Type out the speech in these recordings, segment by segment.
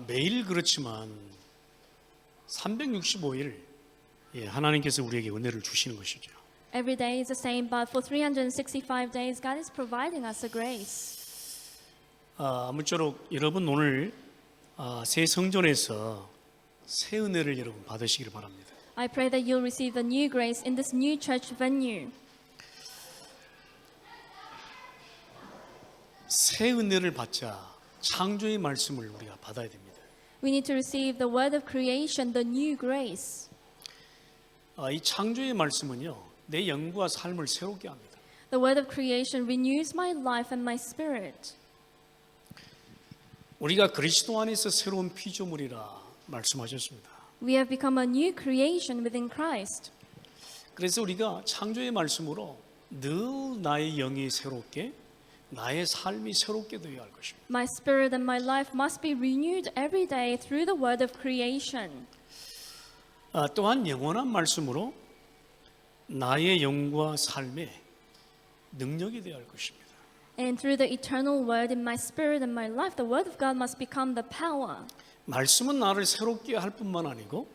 매일 그렇지만 365일 하나님께서 우리에게 은혜를 주시는 것이죠. Every day is the same, but for 365 days, God is providing us a grace. 아무쪼록 여러분 오늘 새 성전에서 새 은혜를 여러분 받으시기를 바랍니다. I pray that you'll receive the new grace in this new church venue. 새 은혜를 받자 창조의 말씀을 우리가 받아야 됩니다. We need to receive the word of creation, the new grace. 이 창조의 말씀은요, 내 영과 삶을 새롭게 합니다. The word of creation renews my life and my spirit. 우리가 그리스도 안에서 새로운 피조물이라 말씀하셨습니다. We have become a new creation within Christ. 그래서 우리가 창조의 말씀으로 늘 나의 영이 새롭게, 나의 삶이 새롭게 되어야 할 것입니다. My spirit and my life must be renewed every day through the word of creation. 또한 영원한 말씀으로 나의 영과 삶에 능력이 되어야 할 것입니다. And through the eternal word in my spirit and my life, the word of God must become the power. 말씀은 나를 새롭게 할 뿐만 아니고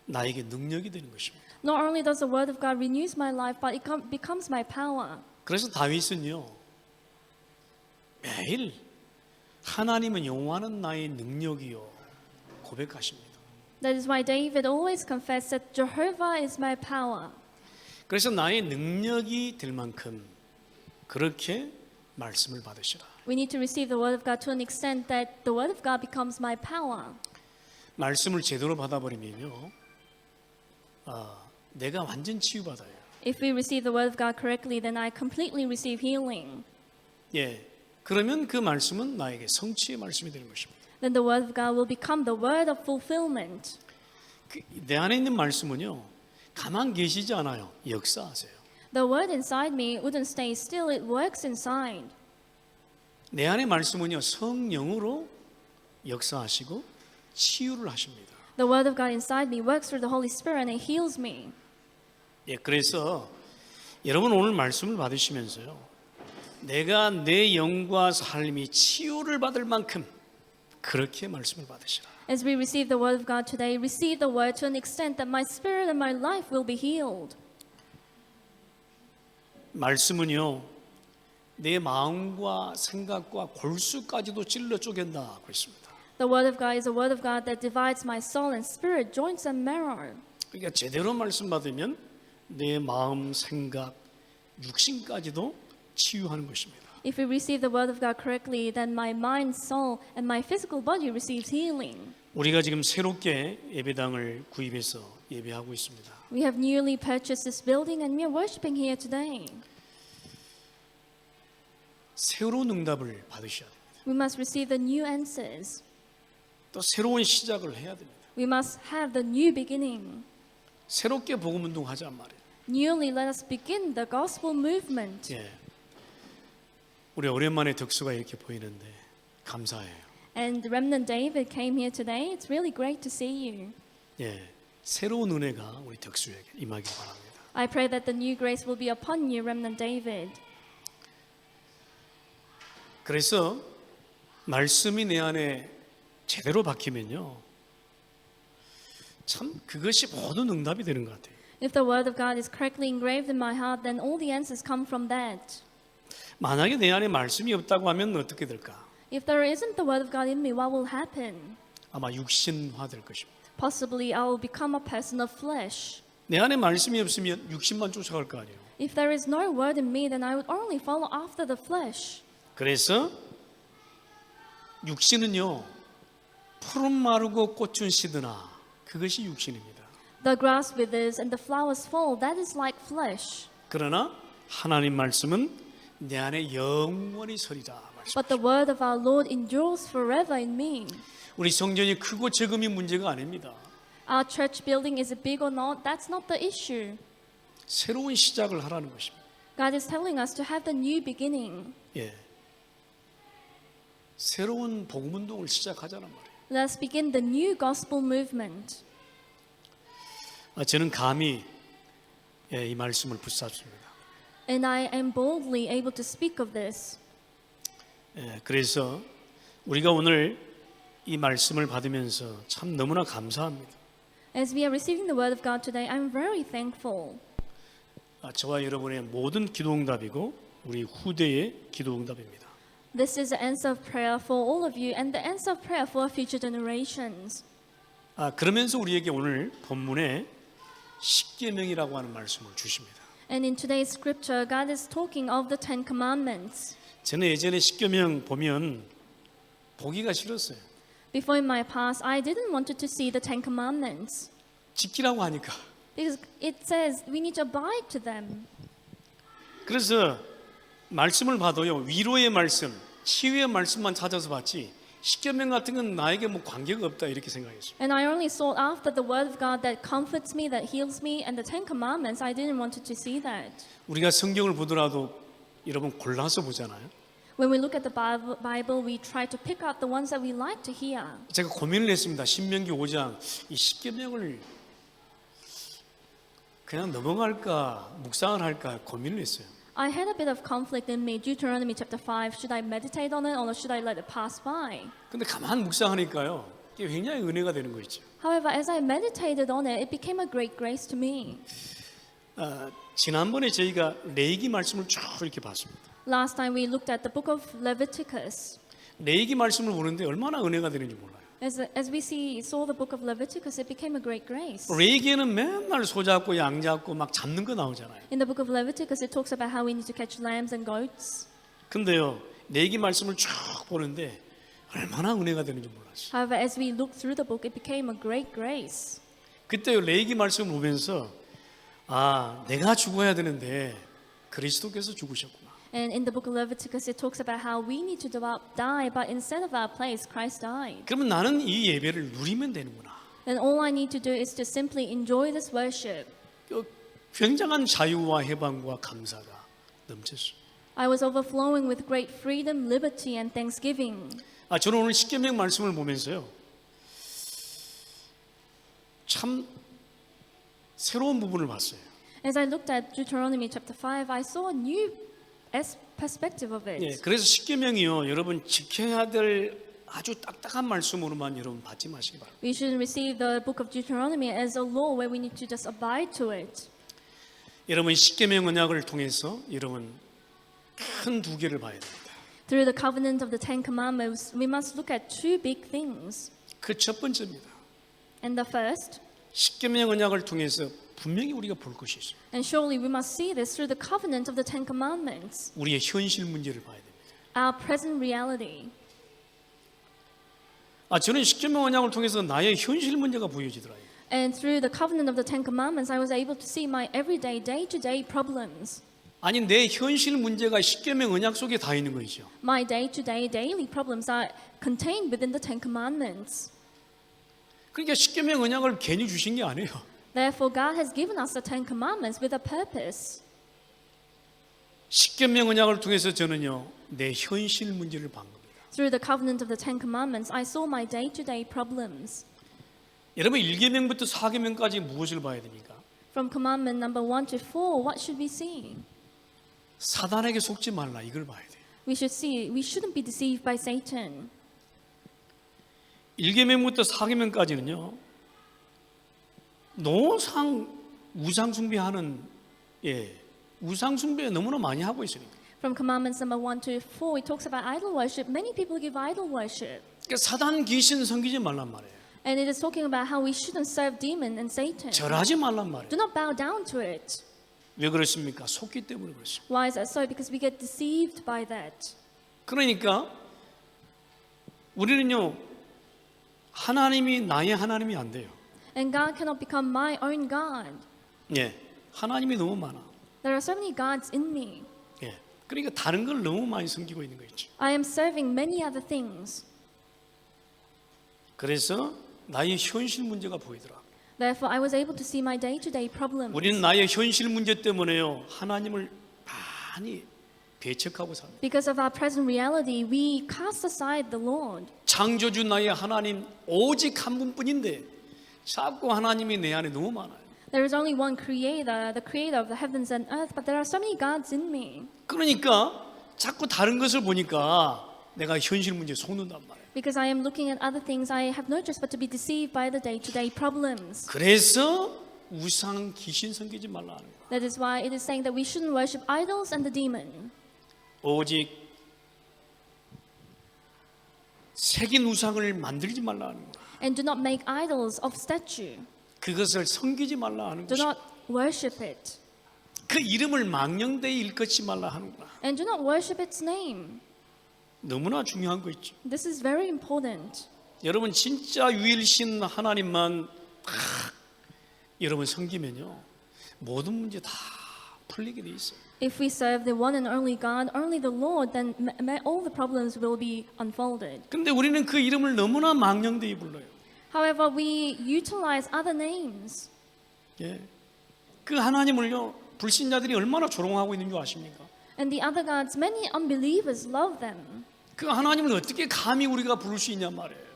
나에게 능력이 되는 것입니다. Not only does the word of God renews my life, but it becomes my power. 그래서 다윗은요, 매일 하나님은 영원한 나의 능력이요 고백하십니다. That is why David always confessed that Jehovah is my power. 그래서 나의 능력이 될 만큼 그렇게 말씀을 받으시라. We need to receive the word of God to an extent that the word of God becomes my power. 말씀을 제대로 받아버리면요, 내가 완전 치유받아요. If we receive the word of God correctly, then I completely receive healing. 그러면 그 말씀은 나에게 성취의 말씀이 되는 것입니다. Then the word of God will become the word of fulfillment. 내 안에 있는 말씀은요, 가만 계시지 않아요. 역사하세요. The word inside me wouldn't stay still, it works inside. 내 안에 말씀은요, 성령으로 역사하시고 치유를 하십니다. The word of God inside me works through the Holy Spirit and it heals me. 그래서 여러분 오늘 말씀을 받으시면서요, 내가 내 영과 삶이 치유를 받을 만큼 그렇게 말씀을 받으시라. As we receive the word of God today, receive the word to an extent that my spirit and my life will be healed. 말씀은요, 내 마음과 생각과 골수까지도 찔러 쪼갠다 그랬습니다. The word of God is a word of God that divides my soul and spirit, joints and marrow. 그러니까 제대로 말씀 받으면 내 마음, 생각, 육신까지도 치유하는 것입니다. If we receive the word of God correctly, then my mind, soul, and my physical body receives healing. 우리가 지금 새롭게 예배당을 구입해서 예배하고 있습니다. We have newly purchased this building and we are worshiping here today. 새로운 응답을 받으셔야 됩니다. We must receive the new answers. 또 새로운 시작을 해야 됩니다. We must have the new beginning. 새롭게 복음 운동하자 말이에요. Newly let us begin the gospel movement. 우리 오랜만에 덕수가 이렇게 보이는데 감사해요. And Remnant David came here today. It's really great to see you. 새로운 은혜가 우리 덕수에게 임하길 바랍니다. I pray that the new grace will be upon you, Remnant David. 그래서 말씀이 내 안에 제대로 박히면요, 참 그것이 모든 응답이 되는 것 같아요. If the word of God is correctly engraved in my heart, then all the answers come from that. 만약에 내 안에 말씀이 없다고 하면 어떻게 될까? If there isn't the word of God in me, what will happen? 아마 육신화 될 것입니다. Possibly I will become a person of flesh. 내 안에 말씀이 없으면 육신만 쫓아갈 거 아니에요. If there is no word in me, then I would only follow after the flesh. 그래서 육신은요, 푸른 마르고 꽃은 시드나 그것이 육신입니다. The grass withers and the flowers fall. That is like flesh. 그러나 하나님 말씀은 내 안에 영원히 서리라. But the word of our Lord endures forever in me. 우리 성전이 크고 적음이 문제가 아닙니다. Our church building is it big or not? That's not the issue. 새로운 시작을 하라는 것입니다. God is telling us to have the new beginning. 새로운 복음 운동을 시작하자는 말이에요. Let us begin the new gospel movement. 저는 감히 이 말씀을 붙잡습니다. And I am boldly able to speak of this. 그래서 우리가 오늘 이 말씀을 받으면서 참 너무나 감사합니다. As we are receiving the word of God today, I'm very thankful. 저와 여러분의 모든 기도응답이고 우리 후대의 기도응답입니다. This is the answer of prayer for all of you and the answer of prayer for future generations. 그러면서 우리에게 오늘 본문에 십계명이라고 하는 말씀을 주십니다. And in today's scripture, God is talking of the Ten Commandments. 저는 예전에 십계명 보면 보기가 싫었어요. Before in my past, I didn't want to see the Ten Commandments 지키라고 하니까. because it says we need to abide to them. 그래서 말씀을 봐도요, 위로의 말씀, 치유의 말씀만 찾아서 봤지 십계명 같은 건 나에게 뭐 관계가 없다 이렇게 생각했어요. And I only sought after the word of God that comforts me, that heals me, and the Ten Commandments. I didn't want to see that. 우리가 성경을 보더라도 여러분 골라서 보잖아요. When we look at the Bible, we try to pick out the ones that we like to hear. 제가 고민을 했습니다. 신명기 5장 이 십계명을 그냥 넘어갈까 묵상을 할까 고민을 했어요. I had a bit of conflict in me. Deuteronomy chapter 5. Should I meditate on it or should I let it pass by? 근데 가만 묵상하니까요, 이게 굉장히 은혜가 되는 거 있죠. However, as I meditated on it, it became a great grace to me. 지난번에 저희가 레위기 말씀을 쭉 이렇게 봤습니다. Last time we looked at the book of Leviticus. 레위기 말씀을 보는데 얼마나 은혜가 되는지 몰라요. As we saw the book of Leviticus, it became a great grace. 레위기에는 맨날 소 잡고 양 잡고 막 잡는 거 나오잖아요. In the book of Leviticus, it talks about how we need to catch lambs and goats. 근데요, 레위기 말씀을 쭉 보는데 얼마나 은혜가 되는지 몰랐어요. However, as we looked through the book, it became a great grace. 그때 레위기 말씀을 보면서 내가 죽어야 되는데 그리스도께서 죽으셨구나. And in the book of Leviticus, it talks about how we need to die, but instead of our place, Christ died. 그러면 나는 이 예배를 누리면 되는구나. And all I need to do is to simply enjoy this worship. 굉장한 자유와 해방과 감사가 넘쳤어요. I was overflowing with great freedom, liberty, and thanksgiving. 저는 오늘 십계명 말씀을 보면서요, 참 새로운 부분을 봤어요. As I looked at Deuteronomy chapter 5, I saw a new perspective of it. 예, 그래서 십계명이요, 여러분 지켜야 될 아주 딱딱한 말씀으로만 여러분 받지 마시기 바랍니다. We should receive the book of Deuteronomy as a law where we need to just abide to it. 여러분 십계명 언약을 통해서 여러분 큰 두 개를 봐야 됩니다. Through the covenant of the Ten Commandments, we must look at two big things. 그 첫 번째입니다. And the first, 십계명 언약을 통해서 분명히 우리가 볼 것이 있어요. and surely we must see this through the covenant of the Ten Commandments, 우리의 현실 문제를 봐야 됩니다. our present reality. 저는 십계명 언약을 통해서 나의 현실 문제가 보여지더라고요. And through the covenant of the Ten Commandments, I was able to see my everyday, day-to-day problems. 아니 내 현실 문제가 십계명 언약 속에 다 있는 거죠. My day-to-day, daily problems are contained within the Ten Commandments. 그러니까 십계명 언약을 괜히 주신 게 아니에요. Therefore, God has given us the Ten Commandments with a purpose. 십계명 언약을 통해서 저는요 내 현실 문제를 본 겁니다. Through the covenant of the Ten Commandments, I saw my day-to-day problems. 여러분 1계명부터 4계명까지 무엇을 봐야 됩니까? From commandment number 1 to 4, what should we see? 사단에게 속지 말라 이걸 봐야 돼요. We shouldn't be deceived by Satan. 1계명부터 4계명까지는요 노상 우상 숭배하는 우상 숭배 너무나 많이 하고 있으니까. From commandments number 1 to 4, it talks about idol worship. Many people give idol worship. 그러니까 사단 귀신 섬기지 말란 말이에요. And it is talking about how we shouldn't serve demon and Satan. 절하지 말란 말이에요. Do not bow down to it. 왜 그렇습니까? 속기 때문에 그렇습니다. Why is that so? Because we get deceived by that. 그러니까 우리는요 하나님이 나의 하나님이 안 돼요. And God cannot become my own God. 하나님이 너무 많아. There are so many gods in me. 그러니까 다른 걸 너무 많이 섬기고 있는 거 있죠. I am serving many other things. 그래서 나의 현실 문제가 보이더라. Therefore, I was able to see my day-to-day problems. 우리는 나의 현실 문제 때문에요 하나님을 많이 배척하고 삽니다. Because of our present reality, we cast aside the Lord. 창조주 나의 하나님 오직 한 분뿐인데 자꾸 하나님이 내 안에 너무 많아요. There is only one creator, the creator of the heavens and earth, but there are so many gods in me. 그러니까 자꾸 다른 것을 보니까 내가 현실 문제에 속는단 말이에요. Because I am looking at other things, I have no choice but to be deceived by the day-to-day problems. 그래서 우상 귀신 섬기지 말라 하는 거야. That is why it is saying that we shouldn't worship idols and the demon. 오직 새긴 우상을 만들지 말라 하는 거야. And do not make idols of statue. 그것을 섬기지 말라 하는 Do 것이. not worship it. 그 이름을 망령되이 일컫지 말라 하는구나. And do not worship its name. 너무나 중요한 거 있죠. This is very important. 여러분 진짜 유일신 하나님만 딱 여러분 섬기면요 모든 문제 다 풀리게 돼 있어요. If we serve the one and only God, only the Lord, then all the problems will be unfolded. 근데 우리는 그 이름을 너무나 망령되이 불러요. However, we utilize other names. 예. 그 하나님을요 불신자들이 얼마나 조롱하고 있는 줄 아십니까? And the other gods, many unbelievers love them. 그 하나님을 어떻게 감히 우리가 부를 수 있냐 말이에요.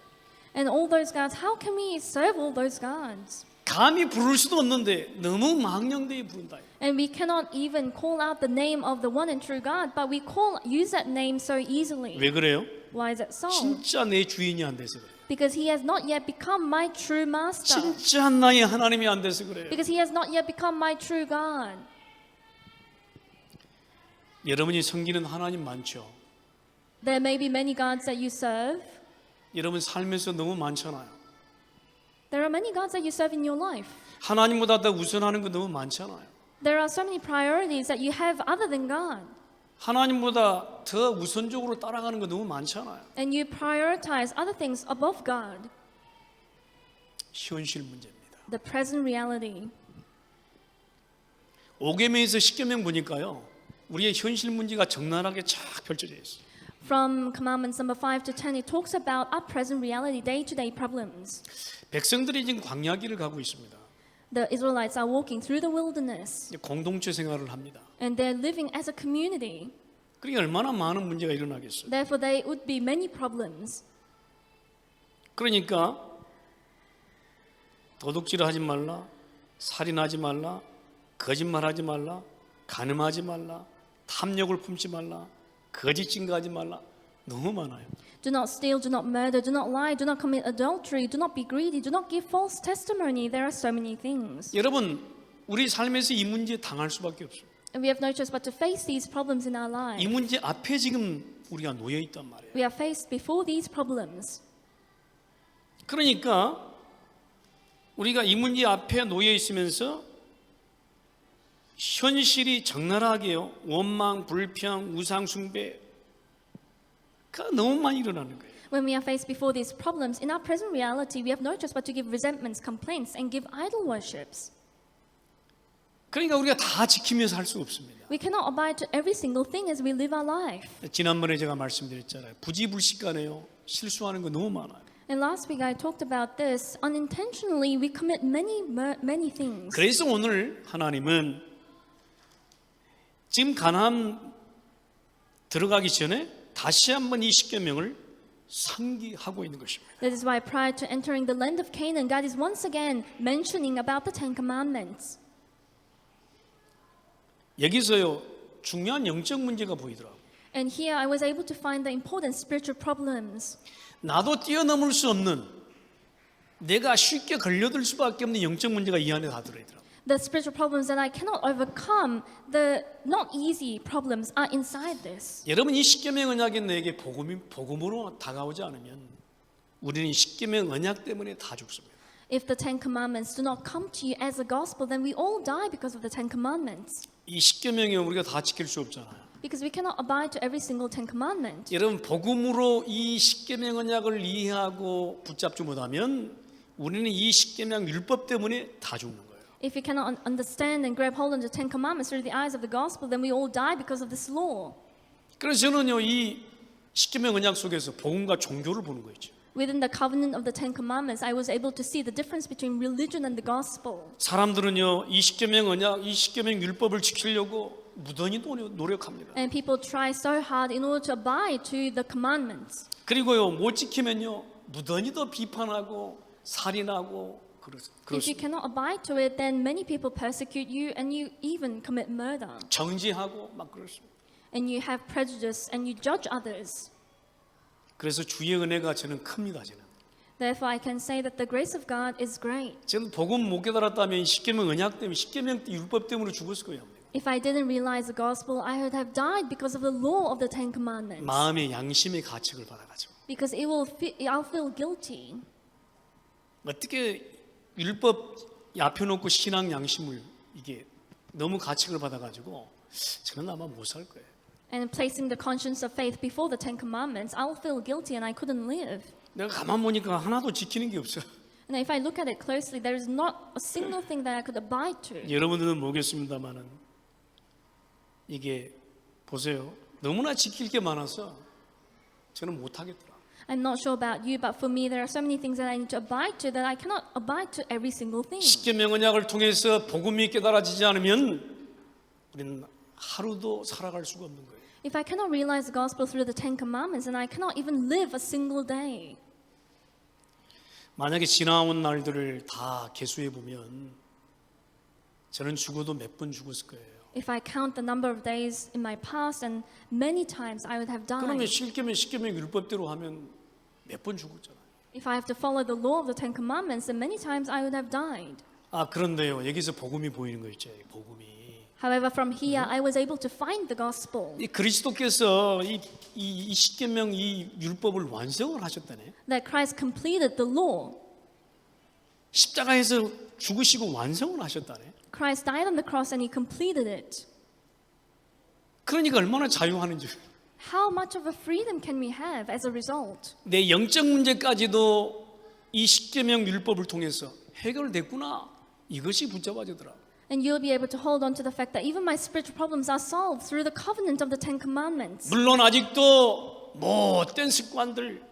And all those gods, how can we serve all those gods? 감히 부를 수도 없는데 너무 망령되이 부른다. And we cannot even call out the name of the one and true God, but we use that name so easily. 왜 그래요? Why is that so? 진짜 내 주인이 안 돼서 그래요. Because he has not yet become my true master. 진짜 나의 하나님이 안 돼서 그래요. Because he has not yet become my true God. 여러분이 섬기는 하나님 많죠. There may be many gods that you serve. 여러분 삶에서 너무 많잖아요. There are many gods that you serve in your life. 하나님보다 더 우선하는 거 너무 많잖아요. There are so many priorities that you have other than God. 하나님보다 더 우선적으로 따라가는 거 너무 많잖아요. And you prioritize other things above God. 현실 문제입니다. The present reality. 5계명에서 10계명 보니까요. 우리의 현실 문제가 적나라하게 쫙 펼쳐져 있어요. From commandments number 5 to 10, it talks about our present reality, day-to-day problems. 백성들이 지금 광야길을 가고 있습니다. The Israelites are walking through the wilderness, 공동체 생활을 합니다. and they're living as a community. 그러니까 얼마나 많은 문제가 일어나겠어요. Therefore, there would be many problems. 그러니까 도둑질하지 말라, 살인하지 말라, 거짓말하지 말라, 간음하지 말라, 탐욕을 품지 말라, 거짓 증거하지 말라. 너무 많아요. Do not steal, do not murder, do not lie, do not commit adultery, do not be greedy, do not give false testimony. There are so many things. 여러분, 우리 삶에서 이 문제 당할 수밖에 없어요. And we have no choice but to face these problems in our 이 lives. 문제 앞에 지금 우리가 놓여 있단 말이에요. We are faced before these problems. 그러니까 우리가 이 문제 앞에 놓여 있으면서 현실이 적나라하게요. 원망, 불평, 우상 숭배 그 너무 많이 일어나는 거예요. When we are faced before these problems, in our present reality, we have no choice but to give resentments, complaints, and give idol worships. 그러니까 우리가 다 지키면서 할 수 없습니다. We cannot abide to every single thing as we live our life. 지난번에 제가 말씀드렸잖아요. 부지불식간에요. 실수하는 거 너무 많아요. And last week I talked about this. Unintentionally, we commit many things. 그래서 오늘 하나님은 지금 가나안 들어가기 전에 다시 한번 이 십계명을 상기하고 있는 것입니다. That is why prior to entering the land of Canaan, God is once again mentioning about the Ten Commandments. 여기서요 중요한 영적 문제가 보이더라고요. And here I was able to find the important spiritual problems. 나도 뛰어넘을 수 없는 내가 쉽게 걸려들 수밖에 없는 영적 문제가 이 안에 다 들어있더라고요. The spiritual problems that I cannot overcome, the not easy problems are inside this. 여러분 이 십계명 언약이 내게 복음으로 다가오지 않으면 우리는 십계명 언약 때문에 다 죽습니다. If the Ten Commandments do not come to you as a gospel, then we all die because of the Ten Commandments. 이 십계명이 우리가 다 지킬 수 없잖아요. Because we cannot abide to every single Ten Commandment. 여러분 복음으로 이 십계명 언약을 이해하고 붙잡지 못하면 우리는 이 십계명 율법 때문에 다 죽는 거예요. If we cannot understand and grab hold of the Ten Commandments through the eyes of the gospel, then we all die because of this law. 그래서 저는요 이 십계명 언약 속에서 복음과 종교를 보는 거죠. Within the covenant of the Ten Commandments, I was able to see the difference between religion and the gospel. 사람들은요 이 십계명 언약, 이 십계명 율법을 지키려고 무던히 노력합니다. And people try so hard in order to abide to the commandments. 그리고요 못 지키면요 무던히 더 비판하고 살인하고 If you cannot abide to it, then many people persecute you and you even commit murder. 정지하고 막 그렇습니다. And you have prejudice and you judge others. 그래서 주의 은혜가 저는 큽니다. 저는. Therefore, I can say that the grace of God is great. 저는 복음 못 깨달았다면 십계명 언약 때문에 십계명 율법 때문에 죽었을 거예요. If I didn't realize the gospel, I would have died because of the law of the Ten Commandments. 마음의 양심의 가책을 받아가지고 Because I'll feel guilty. 어떻게 율법 앞에 놓고 신앙 양심을 이게 너무 가책을 받아가지고 저는 아마 못 살 거예요. And placing the conscience of faith before the Ten Commandments, I'll feel guilty and I couldn't live. 내가 가만 보니까 하나도 지키는 게 없어. And if I look at it closely, there is not a single thing that I could abide to. 여러분들은 모르겠습니다만은 이게 보세요. 너무나 지킬 게 많아서 저는 못 하겠더라. I'm not sure about you, but for me, there are so many things that I need to abide to that I cannot abide to every single thing. 십계명 언약을 통해서 복음이 깨달아지지 않으면 우리는 하루도 살아갈 수가 없는 거예요. If I cannot realize the gospel through the Ten Commandments, then I cannot even live a single day. 만약에 지나온 날들을 다 계수해 보면 저는 죽어도 몇 번 죽었을 거예요. If I count the number of days in my past, and many times I would have 그러면 died. 십계명 율법대로 하면 몇 번 죽었잖아요. If I have to follow the law of the Ten Commandments, then many times I would have died. 아 그런데요 여기서 복음이 보이는 거 있죠. 복음이 However, from here, I was able to find the gospel. 이 그리스도께서 이 십계명 이 율법을 완성을 하셨다네. That Christ completed the law. 십자가에서 죽으시고 완성을 하셨다네. Christ died on the cross and he completed it. 그러니까 얼마나 자유하는지. How much of a freedom can we have as a result? 내 영적 문제까지도 이 십계명 율법을 통해서 해결됐구나. 이것이 붙잡아지더라. And you'll be able to hold on to the fact that even my spiritual problems are solved through the covenant of the Ten Commandments. 물론 아직도 못된 습관들,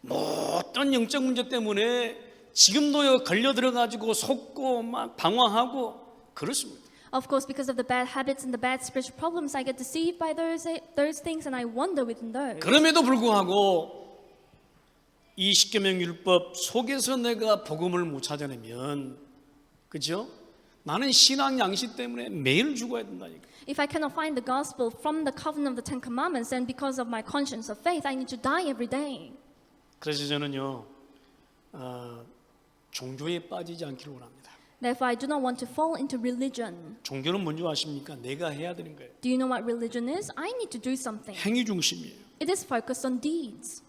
못된 영적 문제 때문에 지금도 걸려 들어가지고 속고 막 방황하고 그렇습니다. Of course, because of the bad habits and the bad spiritual problems, I get deceived by those things and I wander within those. 그럼에도 불구하고 이 십계명 율법 속에서 내가 복음을 못 찾아내면, 그죠? 나는 신앙 양식 때문에 매일 죽어야 된다니까. If I cannot find the gospel from the covenant of the Ten Commandments, then because of my conscience of faith, I need to die every day. 그래서 저는요 종교에 빠지지 않기를 원합니다. Therefore, I do not want to fall into religion. 종교는 뭔지 아십니까? 내가 해야 되는 거예요. Do you know what religion is? I need to do something. 행위 중심이에요. It is focused on deeds.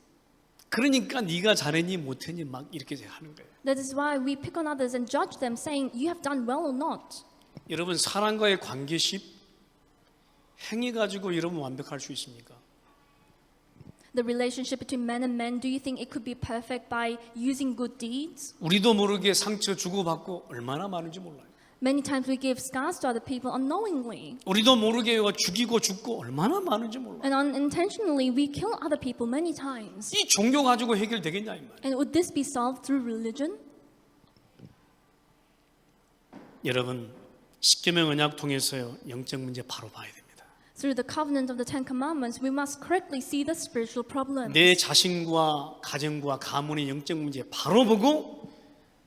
그러니까 네가 잘했니 못했니 막 이렇게 하는 거예요. That is why we pick on others and judge them, saying, you have done well or not. 여러분 사람과의 관계십 행위 가지고 여러분 완벽할 수 있습니까? The relationship between men and men, do you think it could be perfect by using good deeds? 우리도 모르게 상처 주고받고 얼마나 많은지 몰라요. Many times we give scars to other people unknowingly. 우리도 모르게 죽이고 죽고 얼마나 많은지 몰라요. And unintentionally, we kill other people many times. 이 종교 가지고 해결되겠냐 이 말이에요. And would this be solved through religion? 여러분 십계명 언약 통해서요 영적 문제 바로 봐야 됩니다. Through the covenant of the Ten Commandments, we must correctly see the spiritual problems. 내 자신과 가정과 가문의 영적 문제 바로 보고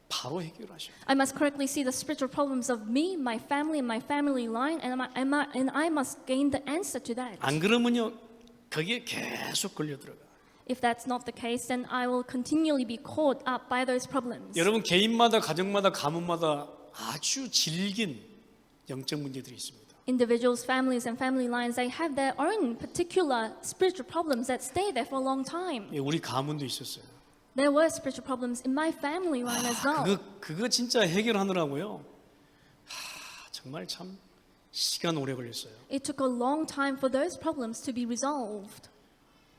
바로 해결하셔야 돼요. I must correctly see the spiritual problems of me, my family, and my family line, and I must gain the answer to that. 안 그러면요 거기에 계속 걸려 들어가. If that's not the case, then I will continually be caught up by those problems. 여러분 개인마다 가정마다 가문마다 아주 질긴 영적 문제들이 있습니다. Individuals, families, and family lines, they have their own particular spiritual problems that stay there for a long time. 예, 우리 가문도 있었어요. There were spiritual problems in my family line as well. 그거 진짜 해결하느라고요. 정말 참 시간 오래 걸렸어요. It took a long time for those problems to be resolved.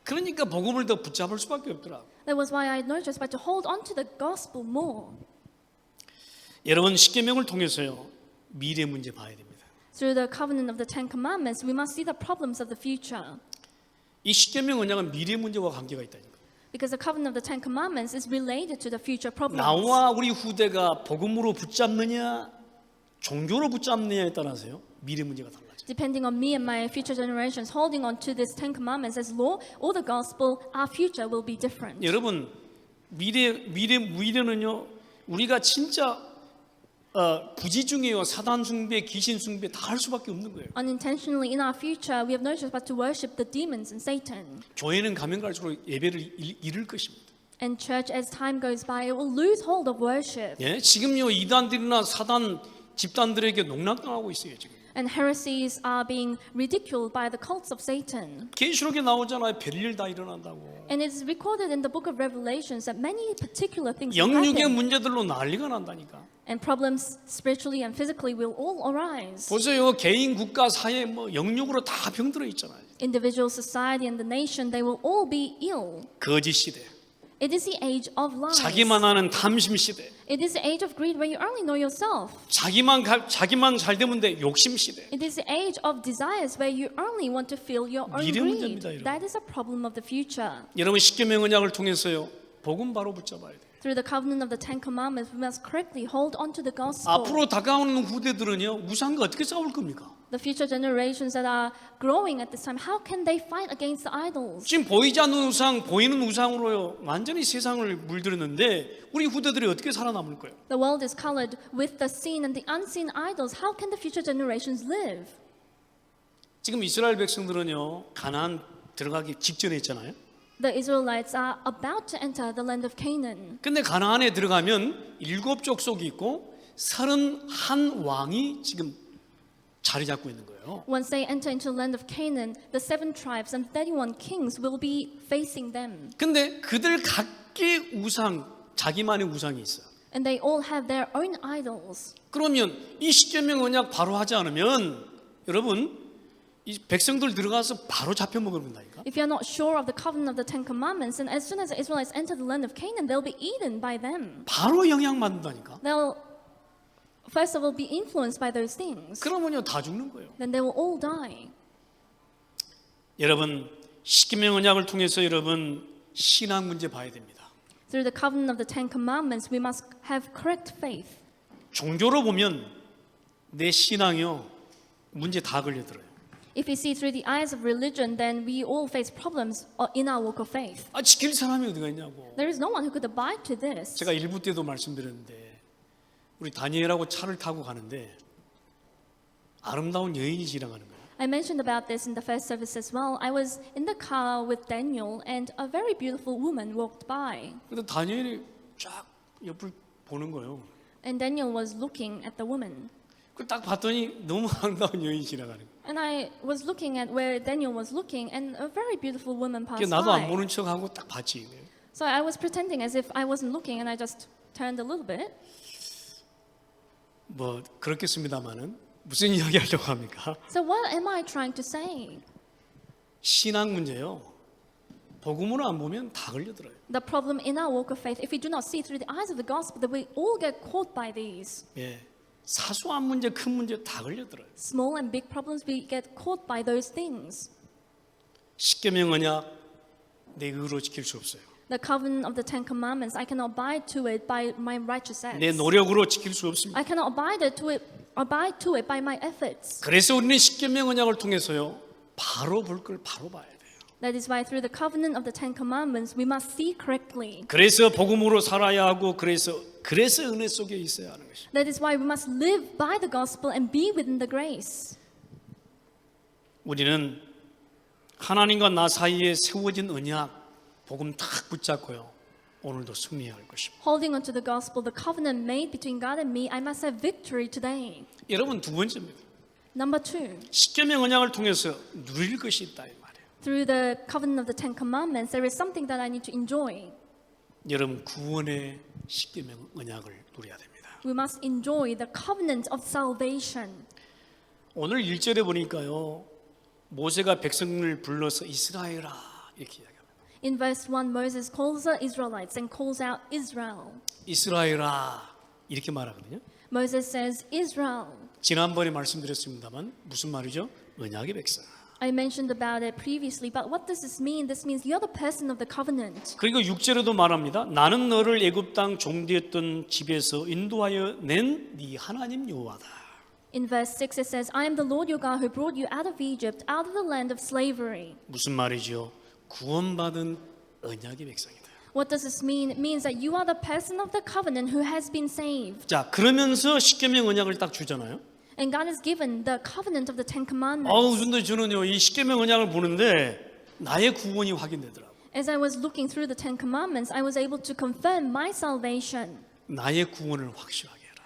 그러니까 복음을 더 붙잡을 수밖에 없더라. That was why I noticed but to hold on to the gospel more. 여러분 십계명을 통해서요 미래 문제 봐야 됩니다. Through the covenant of the Ten Commandments, we must see the problems of the future. 이 십계명 언약은 미래 문제와 관계가 있다니까. Because the covenant of the Ten Commandments is related to the future problems. 나와 우리 후대가 복음으로 붙잡느냐 종교로 붙잡느냐에 따라서요 미래 문제가 달라져요. Depending on me and my future generations holding on to this Ten Commandments as law or the gospel, our future will be different. 여러분 미래는요 우리가 진짜 부지중에요. 사단 숭배, 귀신 숭배 다 할 수밖에 없는 거예요. Unintentionally, in our future, we have no choice but to worship the demons and Satan. 교회는 가면 갈수록 예배를 잃을 것입니다. And church, as time goes by, it will lose hold of worship. 예, 지금요 이단들이나 사단 집단들에게 농락당하고 있어요 지금. And heresies are being ridiculed by the cults of Satan. 계시록에 나오잖아요. 별일 다 일어난다고. And it is recorded in the book of Revelations that many particular things will 영육의 happen. 문제들로 난리가 난다니까. And problems spiritually and physically will all arise. 보세요. 개인, 국가, 사회 뭐 영육으로 다 병들어 있잖아요. Individual, society, and the nation, they will all be ill. 거짓 시대. It is the age of lies. 자기만 아는 탐심 시대. It is the age of greed where you only know yourself. 자기만 잘 되면 돼. 욕심 시대. It is the age of desires where you only want to feel your own 미래 greed. 문제입니다, 여러분. That is a problem of the future. 여러분 십계명 언약을 통해서요. 복음 바로 붙잡아야 돼. Through the covenant of the Ten Commandments, we must correctly hold on to the gospel. 앞으로 다가오는 후대들은요. 우상과 어떻게 싸울 겁니까? The future generations that are growing at this time, how can they fight against the idols? 지금 보이지 않는 우상, 보이는 우상으로요. 완전히 세상을 물들였는데 우리 후대들이 어떻게 살아남을 거예요? The world is colored with the seen and the unseen idols. How can the future generations live? 지금 이스라엘 백성들은요. 가나안 들어가기 직전에 있잖아요. The Israelites are about to enter the land of Canaan. 근데 가나안에 들어가면 7 족속이 있고 31 왕이 지금 자리 잡고 있는 거예요. Once they enter into the land of Canaan, the 7 tribes and 31 kings will be facing them. 근데 그들 각기 우상, 자기만의 우상이 있어요. And they all have their own idols. 그러면 이 십계명 언약 바로 하지 않으면 여러분 이 백성들 들어가서 바로 잡혀 먹는다니까. If you're not sure of the covenant of the Ten Commandments, and as soon as the Israelites enter the land of Canaan, they'll be eaten by them. 바로 영향받는다니까. They'll first of all be influenced by those things. 그러면요 다 죽는 거예요. Then they will all die. 여러분 십계명 언약을 통해서 여러분 신앙 문제 봐야 됩니다. Through the covenant of the Ten Commandments, we must have correct faith. 종교로 보면 내 신앙이요 문제 다 걸려들어요. If we see through the eyes of religion, then we all face problems in our walk of faith. 아 지킬 사람이 어디가 있냐고. There is no one who could abide to this. 제가 일부 때도 말씀드렸는데 우리 다니엘하고 차를 타고 가는데 아름다운 여인이 지나가는 거예요. I mentioned about this in the first service as well. I was in the car with Daniel, and a very beautiful woman walked by. 근데 다니엘이 쫙 옆을 보는 거예요. And Daniel was looking at the woman. 그 딱 봤더니 너무 아름다운 여인이 지나가는 거예요. And I was looking at where Daniel was looking, and a very beautiful woman 그래서 passed 나도 안 by. 보는 척하고 딱 봤지. So I was pretending as if I wasn't looking, and I just turned a little bit. 뭐 그렇겠습니다만은 무슨 이야기 하려고 합니까? So what am I trying to say? 신앙 문제요. 복음으로 안 보면 다 걸려들어요. The problem in our walk of faith, if we do not see through the eyes of the gospel, that we all get caught by these. 예, 사소한 문제, 큰 문제 다 걸려들어요. Small and big problems, we get caught by those things. 십계명 언약 내 의로 지킬 수 없어요. The covenant of the Ten Commandments, I cannot abide to it by my righteous 내 acts. 노력으로 지킬 수 없습니다. I cannot abide to it by my efforts. 그래서 우리는 십계명 언약을 통해서요. 바로 볼 걸 바로 봐야 돼요. That is why through the covenant of the Ten Commandments, we must see correctly. 그래서 복음으로 살아야 하고 그래서 은혜 속에 있어야 하는 것입니다. That is why we must live by the gospel and be within the grace. 우리는 하나님과 나 사이에 세워진 언약, 복음 탁 붙잡고요. 오늘도 승리해야 할 것입니다. Holding on to the gospel, the covenant made between God and me, I must have victory today. 여러분 두 번째입니다. Number 2, 십계명 언약을 통해서 누릴 것이 있다 이 말이에요. through the covenant of the Ten Commandments, there is something that I need to enjoy. 여러분 구원의 십계명 언약을 누려야 됩니다. We must enjoy the covenant of salvation. 오늘 1절에 보니까요. 모세가 백성을 불러서 이스라엘아 이렇게 이야기합니다. In verse 1, Moses calls the Israelites and calls out Israel. 이스라엘아 이렇게 말하거든요. Moses says, Israel. 지난번에 말씀드렸습니다만 무슨 말이죠? 언약의 백성. I mentioned about it previously, but what does this mean? This means you're the person of the covenant. 그리고 6절에도 말합니다. 나는 너를 애굽 땅 종되었던 집에서 인도하여 낸 네 하나님 여호와다. In verse 6 it says, I am the Lord your God who brought you out of Egypt, out of the land of slavery. 무슨 말이죠? 구원받은 언약의 백성이다. What does this mean? It means that you are the person of the covenant who has been saved. 자, 그러면서 십계명 언약을 딱 주잖아요. And God has given the covenant of the Ten Commandments. 근데 저는요, 이 십계명 언약을 보는데 나의 구원이 확인되더라고요. As I was looking through the Ten Commandments, I was able to confirm my salvation. 나의 구원을 확실하게 해라.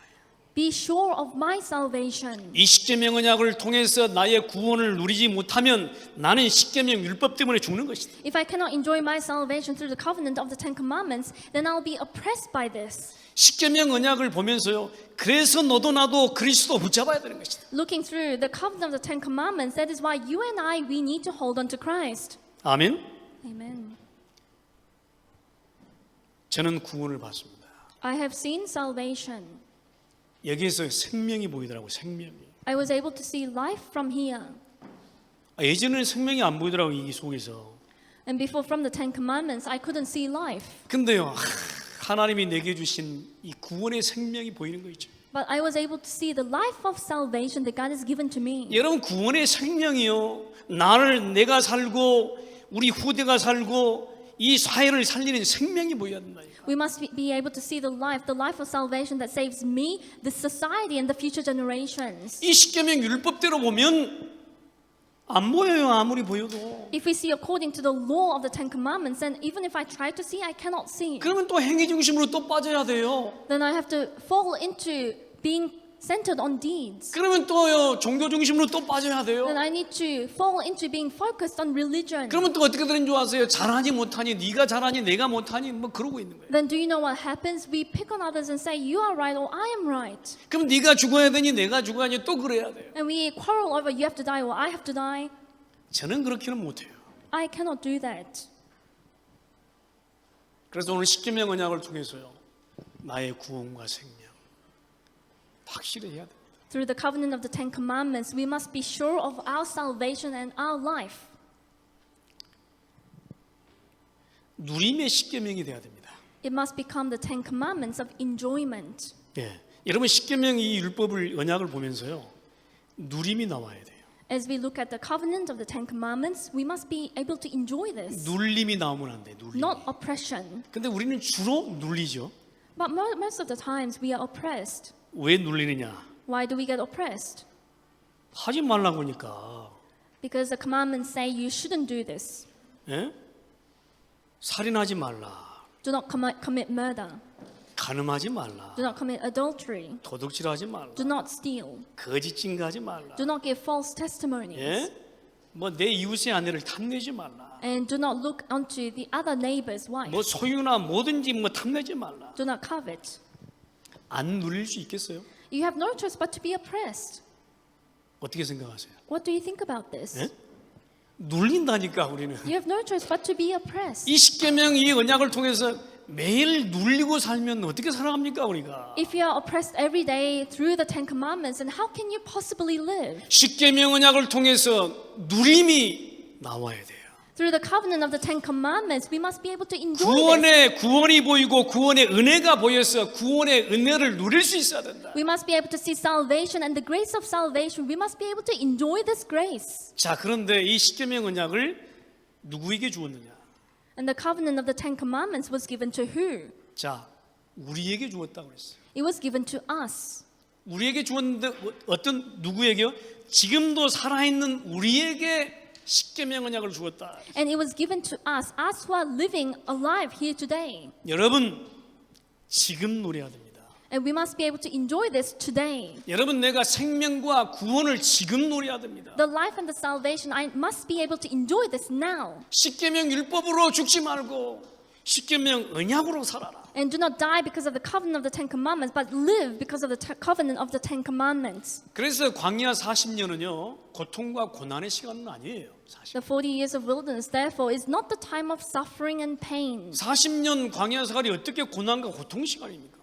Be sure of my salvation. 이 십계명 언약을 통해서 나의 구원을 누리지 못하면 나는 십계명 율법 때문에 죽는 것이다. If I cannot enjoy my salvation through the covenant of the Ten Commandments, then I'll be oppressed by this. 십계명 언약을 보면서요. 그래서 너도 나도 그리스도 붙잡아야 되는 것이다. Looking through the covenant of the Ten Commandments, that is why you and I, we need to hold on to Christ. 아멘. Amen. 저는 구원을 받습니다. I have seen salvation. 여기에서 생명이 보이더라고요. 생명이. I was able to see life from here. 예전에는 생명이 안 보이더라고요. 이 속에서. And before, from the Ten Commandments, I couldn't see life. 근데요. 하나님이 내게 주신 이 구원의 생명이 보이는 거 있죠. But I was able to see the life of salvation that God has given to me. 여러분 구원의 생명이요. 내가 살고 우리 후대가 살고 이 사회를 살리는 생명이 보여야 된다. We must be able to see the life of salvation that saves me, the society, and the future generations. 이 십계명 율법대로 보면 안 보여요. 아무리 보여도. If we see according to the law of the Ten Commandments, then even if I try to see, I cannot see. 그러면 또 행위 중심으로 또 빠져야 돼요. Then I have to fall into being centered on deeds. 그러면 또요 종교 중심으로 또 빠져야 돼요. Then I need to fall into being focused on religion. 그러면 또 어떻게 되는 줄 아세요? 잘하니 못하니 네가 잘하니 내가 못하니 뭐 그러고 있는 거예요. Then do you know what happens? We pick on others and say, you are right or I am right. 그럼 네가 죽어야 되니 내가 죽어야 되니 또 그래야 돼요. And we quarrel over you have to die or I have to die. 저는 그렇게는 못해요. I cannot do that. 그래서 오늘 십계명 언약을 통해서요 나의 구원과 생명 확실히 해야 됩니다. Through the covenant of the Ten Commandments, we must be sure of our salvation and our life. 누림의 십계명이 돼야 됩니다. It must become the Ten Commandments of enjoyment. 예, 여러분 십계명 이 율법을 언약을 보면서요 누림이 나와야 돼요. As we look at the covenant of the Ten Commandments, we must be able to enjoy this, 눌림이 나오면 안 돼. 눌림. not oppression. 근데 우리는 주로 눌리죠. But most of the times we are oppressed. 왜 눌리느냐? Why do we get oppressed? 하지 말라고 하니까. Because the commandments say you shouldn't do this. 예? 살인하지 말라. Do not commit murder. 간음하지 말라. Do not commit adultery. 도둑질하지 말라. Do not steal. 거짓 증거하지 말라. Do not give false testimonies. 예? 뭐 내 이웃의 아내를 탐내지 말라. And do not look onto the other neighbor's wife. 뭐 소유나 뭐든지 뭐 탐내지 말라. Do not covet. 안 눌릴 수 있겠어요? You have no choice but to be oppressed. 어떻게 생각하세요? What do you think about this? 예? 눌린다니까 우리는. You have no choice but to be oppressed. 이 십계명 이 언약을 통해서 매일 눌리고 살면 어떻게 살아갑니까 우리가? If you are oppressed every day through the Ten Commandments, then how can you possibly live? 십계명 언약을 통해서 누림이 나와야 돼요. Through the covenant of the Ten Commandments, we must be able to enjoy this. 구원이 보이고 구원의 은혜가 보여서 구원의 은혜를 누릴 수 있어야 된다. We must be able to see salvation and the grace of salvation. We must be able to enjoy this grace. 자, 그런데 이 십계명 언약을 누구에게 주었느냐? And the covenant of the Ten Commandments was given to who? 자, 우리에게 주었다고 그랬어요. It was given to us. 우리에게 주었는데 어떤 누구에게요? 지금도 살아있는 우리에게 십계명 언약을 주었다. And it was given to us who are living alive here today. 여러분 지금 누려야 됩니다. And we must be able to enjoy this today. 여러분 내가 생명과 구원을 지금 누려야 됩니다. The life and the salvation, I must be able to enjoy this now. 십계명 율법으로 죽지 말고 십계명 언약으로 살아라. And do not die because of the covenant of the Ten Commandments, but live because of the covenant of the Ten Commandments. 그래서 광야 40년은요 고통과 고난의 시간은 아니에요. 사실. The 40 years of wilderness, therefore, is not the time of suffering and pain. 40년 광야 생활이 어떻게 고난과 고통 시간입니까?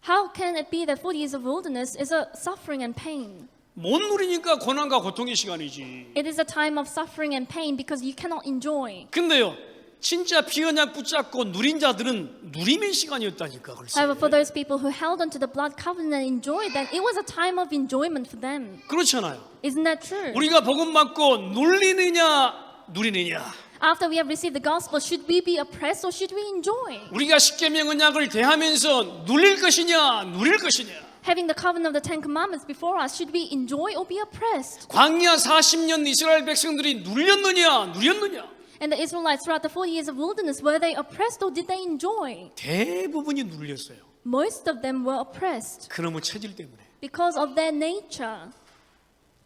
How can it be that 40 years of wilderness is a suffering and pain? 못 누리니까 고난과 고통의 시간이지. It is a time of suffering and pain because you cannot enjoy. 근데요 진짜 피언약 붙잡고 누린 자들은 누림의 시간이었다니까. However, for those people who held onto the blood covenant and enjoyed that, it was a time of enjoyment for them. 그렇잖아요. Isn't that true? 우리가 복음 받고 누리느냐 누리느냐. After we have received the gospel, should we be oppressed or should we enjoy? 우리가 십계명 언약을 대하면서 누릴 것이냐 누릴 것이냐. Having the covenant of the Ten Commandments before us, should we enjoy or be oppressed? 광야 40년 이스라엘 백성들이 누렸느냐 누렸느냐. And the Israelites throughout the 40 years of wilderness, were they oppressed or did they enjoy? 대부분이 눌렸어요. Most of them were oppressed 그놈의 체질 때문에. because of their nature.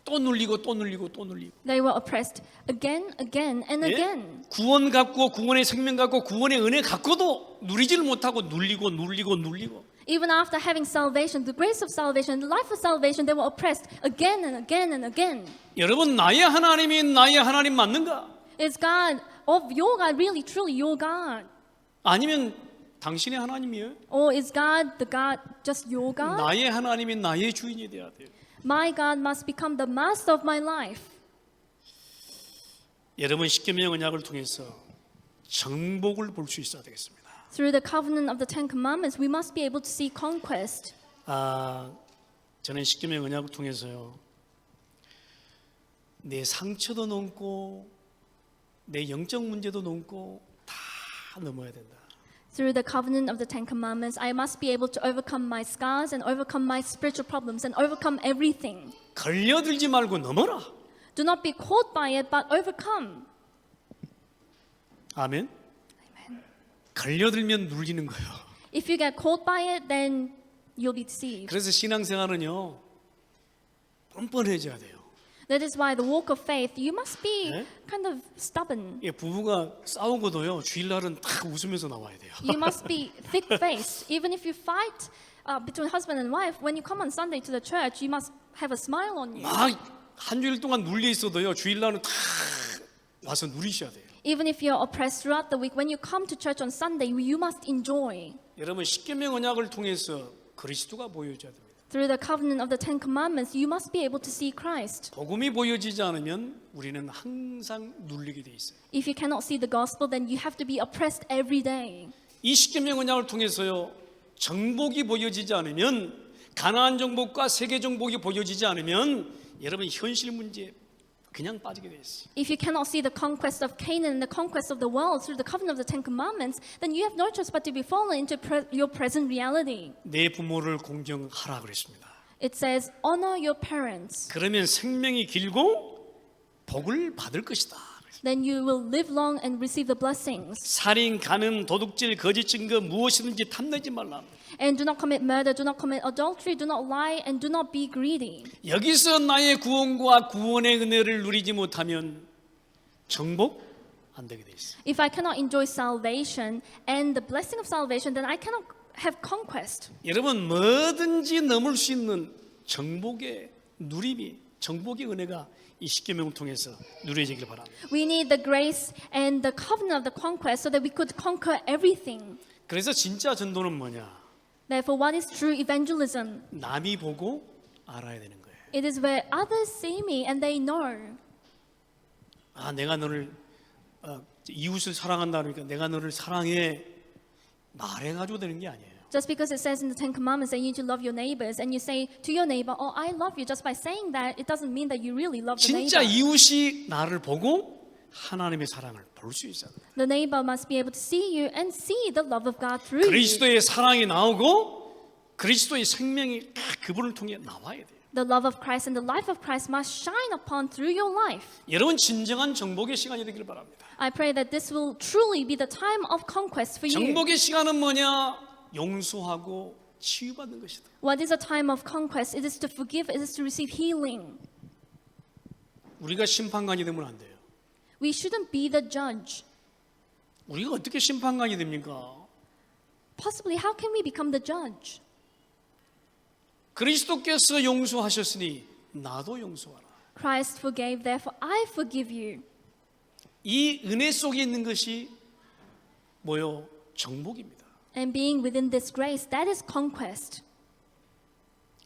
또 눌리고 또 눌리고 또 눌리고. They were oppressed again, again, and 예? again. 구원 갖고 구원의 생명 갖고 구원의 은혜 갖고도 누리지를 못하고 눌리고 눌리고 눌리고. Even after having salvation, the grace of salvation, the life of salvation, they were oppressed again and again and again. 여러분 나의 하나님이 나의 하나님 맞는가? Is God of your God really truly your God? 아니면 당신의 하나님이에요? Or is God the God just your God? 나의 하나님이 나의 주인이 돼야 돼요. My God must become the master of my life. 여러분 십계명 언약을 통해서 정복을 볼 수 있어야 되겠습니다. Through the covenant of the Ten Commandments, we must be able to see conquest. 저는 십계명 언약을 통해서요. 내 상처도 넘고 내 영적 문제도 넘고 다 넘어야 된다. Through the covenant of the Ten Commandments, I must be able to overcome my scars and overcome my spiritual problems and overcome everything. 걸려들지 말고 넘어라. Do not be caught by it, but overcome. 아멘. 걸려들면 눌리는 거예요. If you get caught by it, then you'll be deceived. 그래서 신앙생활은요. 뻔뻔해져야 돼요. That is why the walk of faith, you must be 네? kind of stubborn. 예, 부부가 싸우고도요. 주일날은 딱 웃으면서 나와야 돼요. You must be thick-faced. Even if you fight between husband and wife, when you come on Sunday to the church, you must have a smile on you. 막 한 주일 동안 눌려 있어도요. 주일날은 딱 와서 누리셔야 돼요. Even if you're oppressed throughout the week, when you come to church on Sunday, you must enjoy. 여러분 십계명 언약을 통해서 그리스도가 보여져야 됩니다. Through the covenant of the Ten Commandments, you must be able to see Christ. 복음이 보여지지 않으면 우리는 항상 눌리게 돼 있어요. If you cannot see the gospel, then you have to be oppressed every day. 이 십계명 언약을 통해서요. 정복이 보여지지 않으면 가나안 정복과 세계 정복이 보여지지 않으면 여러분 현실 문제에 그냥 빠지게 돼 있어요. If you cannot see the conquest of Canaan and the conquest of the world through the covenant of the Ten Commandments, then you have no choice but to be fallen into your present reality. 내 부모를 공경하라 그랬습니다. It says, honor your parents, 그러면 생명이 길고 복을 받을 것이다. then you will live long and receive the blessings. 살인, 간음, 도둑질, 거짓 증거 무엇이든지 탐내지 말라. And do not commit murder, do not commit adultery, do not lie, and do not be greedy. 여기서 나의 구원과 구원의 은혜를 누리지 못하면 정복 안 되게 돼 있어요. If I cannot enjoy salvation and the blessing of salvation, then I cannot have conquest. 여러분 뭐든지 넘을 수 있는 정복의 누림이 정복의 은혜가 이 십계명을 통해서 누려지길 바랍니다. We need the grace and the covenant of the conquest so that we could conquer everything. 그래서 진짜 전도는 뭐냐? Therefore, what is true evangelism? 남이 보고 알아야 되는 거예요. It is where others see me and they know. 내가 너를 이웃을 사랑한다 그러니까 내가 너를 사랑해 말해가지고 되는 게 아니에요. Just because it says in the Ten Commandments that you need to love your neighbors and you say to your neighbor, oh, I love you, just by saying that, it doesn't mean that you really love the 진짜 neighbor. 이웃이 나를 보고 하나님의 사랑을 볼 수 있어야 돼요. The neighbor must be able to see you and see the love of God through you. 그리스도의 사랑이 나오고 그리스도의 생명이 딱 그분을 통해 나와야 돼요. The love of Christ and the life of Christ must shine upon through your life. 여러분 진정한 정복의 시간이 되길 바랍니다. I pray that this will truly be the time of conquest for you. 정복의 시간은 뭐냐? 용서하고 치유받는 것이다. What is a time of conquest? It is to forgive, it is to receive healing. 우리가 심판관이 되면 안 돼요. We shouldn't be the judge. 우리가 어떻게 심판관이 됩니까? Possibly, how can we become the judge? 그리스도께서 용서하셨으니 나도 용서하라. Christ forgave, therefore I forgive you. 이 은혜 속에 있는 것이 뭐요? 정복입니다. And being within this grace, that is conquest.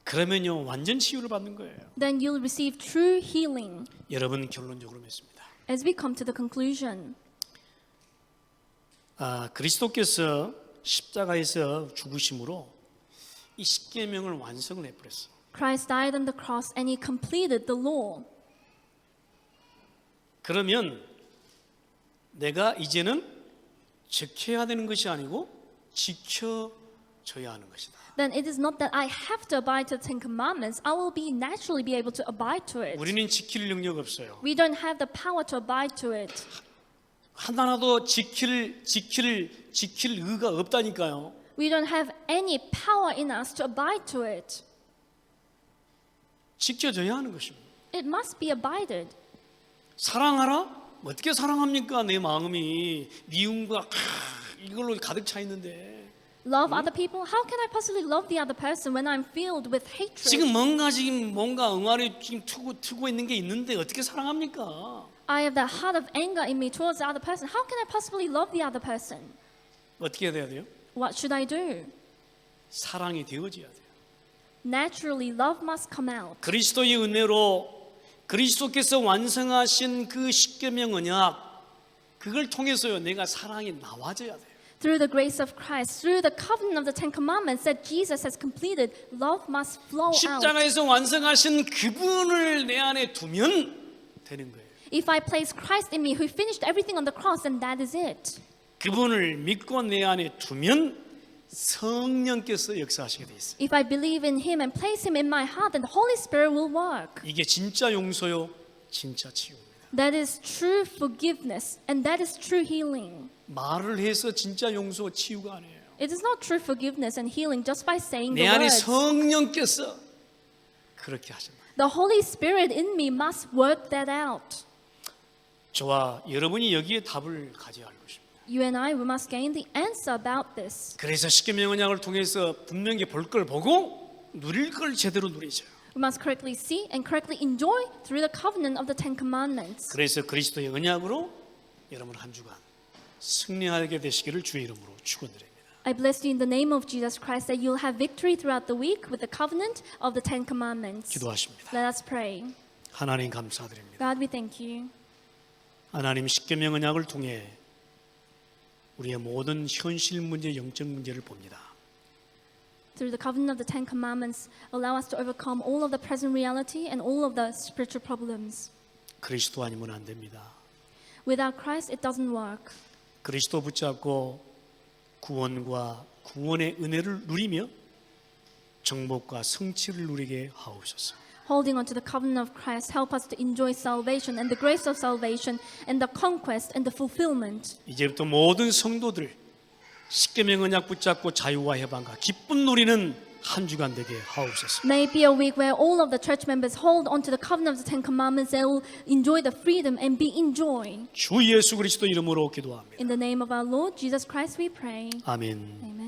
그러면요 완전 치유를 받는 거예요. Then you'll receive true healing. 여러분 결론적으로 맺습니다. As we come to the conclusion, 그리스도께서 십자가에서 죽으심으로 이 십계명을 완성을 해버렸어. Christ died on the cross and he completed the law. 그러면 내가 이제는 지켜야 되는 것이 아니고 지켜져야 하는 것이다. then it is not that I have to abide to the Ten Commandments. I will be naturally be able to abide to it. 우리는 지킬 능력 없어요. We don't have the power to abide to it. 하나라도 지킬 의가 없다니까요. We don't have any power in us to abide to it. 지켜져야 하는 것입니다. It must be abided. 사랑하라? 어떻게 사랑합니까? 내 마음이 미움과 이걸로 가득 차 있는데 Love other people? How can I possibly love the other person when I'm filled with hatred? 지금 뭔가 응아리 지금 트고 있는 게 있는데 어떻게 사랑합니까? I have that heart of anger in me towards the other person. How can I possibly love the other person? 어떻게 해야 돼요? What should I do? 사랑이 되어져야 돼요. Naturally, love must come out. 그리스도의 은혜로 그리스도께서 완성하신 그 십계명 언약 그걸 통해서요 내가 사랑이 나와져야 돼요. Through the grace of Christ, through the covenant of the Ten Commandments that Jesus has completed, love must flow out. 십자가에서 완성하신 그분을 내 안에 두면 되는 거예요. If I place Christ in me, who finished everything on the cross, then that is it. 그분을 믿고 내 안에 두면 성령께서 역사하시게 돼 있어요. If I believe in Him and place Him in my heart, then the Holy Spirit will work. 이게 진짜 용서요, 진짜 치유입니다. That is true forgiveness, and that is true healing. 말을 해서 진짜 용서, 치유가 아니에요. It is not true forgiveness and healing just by saying 내 the 안에 words. 성령께서 그렇게 하신다. The Holy Spirit in me must work that out. 저와 여러분이 여기에 답을 가져야 할 것입니다. You and I, we must gain the answer about this. 그래서 십계명 언약을 통해서 분명히 볼 걸 보고 누릴 걸 제대로 누리죠. We must correctly see and correctly enjoy through the covenant of the Ten Commandments. 그래서 그리스도의 언약으로 여러분 한 주간 승리하게 되시기를 주의 이름으로 축원드립니다. I bless you in the name of Jesus Christ that you'll have victory throughout the week with the covenant of the Ten Commandments. 기도하십니다. Let us pray. 하나님 감사드립니다. God, we thank you. 하나님 십계명 언약을 통해 우리의 모든 현실 문제, 영적 문제를 봅니다. Through the covenant of the Ten Commandments, allow us to overcome all of the present reality and all of the spiritual problems. 그리스도 아니면 안 됩니다. Without Christ, it doesn't work. 그리스도 붙잡고 구원과 구원의 은혜를 누리며 정복과 성취를 누리게 하옵소서. Holding on to the covenant of Christ, help us to enjoy salvation and the grace of salvation and the conquest and the fulfillment. 이제부터 모든 성도들 십계명 언약 붙잡고 자유와 해방과 기쁨 누리는 한 주간 되게 하옵소서. May it be a week where all of the church members hold on to the covenant of the Ten Commandments. They will enjoy the freedom and be in joy. 주 예수 그리스도 이름으로 기도합니다. In the name of our Lord Jesus Christ, we pray. 아멘. Amen.